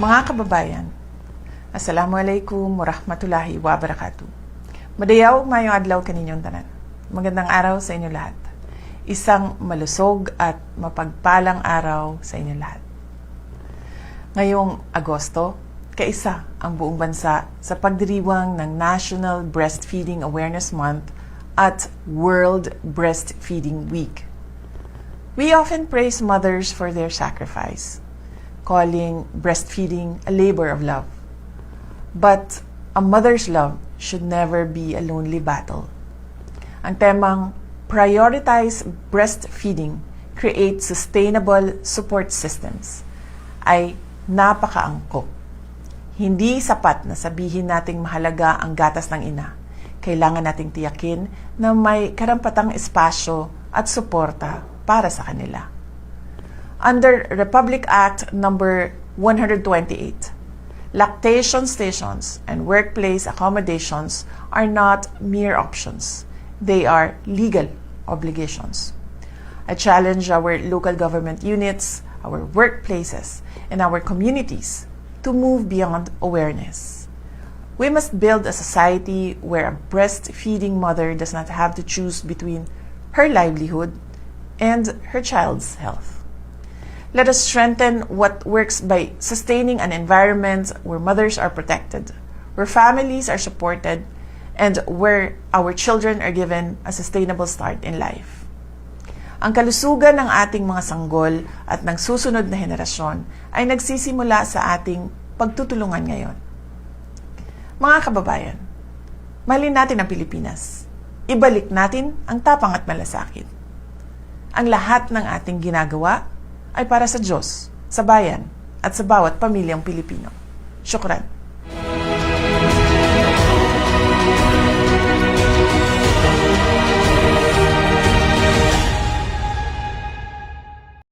Mga kababayan, Assalamualaikum warahmatullahi wabarakatuh. Madayaw mayong adlaw kaninyong tanan. Magandang araw sa inyo lahat. Isang malusog at mapagpalang araw sa inyo lahat. Ngayong Agosto, kaisa ang buong bansa sa pagdiriwang ng National Breastfeeding Awareness Month at World Breastfeeding Week. We often praise mothers for their sacrifice, calling breastfeeding a labor of love. But a mother's love should never be a lonely battle. Ang temang Prioritize Breastfeeding, Create Sustainable Support Systems ay napakaangkop. Hindi sapat na sabihin nating mahalaga ang gatas ng ina. Kailangan nating tiyakin na may karampatang espasyo at suporta para sa kanila. Under Republic Act number 128, lactation stations and workplace accommodations are not mere options. They are legal obligations. I challenge our local government units, our workplaces, and our communities to move beyond awareness. We must build a society where a breastfeeding mother does not have to choose between her livelihood and her child's health. Let us strengthen what works by sustaining an environment where mothers are protected, where families are supported, and where our children are given a sustainable start in life. Ang kalusugan ng ating mga sanggol at ng susunod na henerasyon ay nagsisimula sa ating pagtutulungan ngayon. Mga kababayan, mahalin natin ang Pilipinas. Ibalik natin ang tapang at malasakit. Ang lahat ng ating ginagawa ay para sa Diyos, sa bayan, at sa bawat pamilyang Pilipino. Syukran.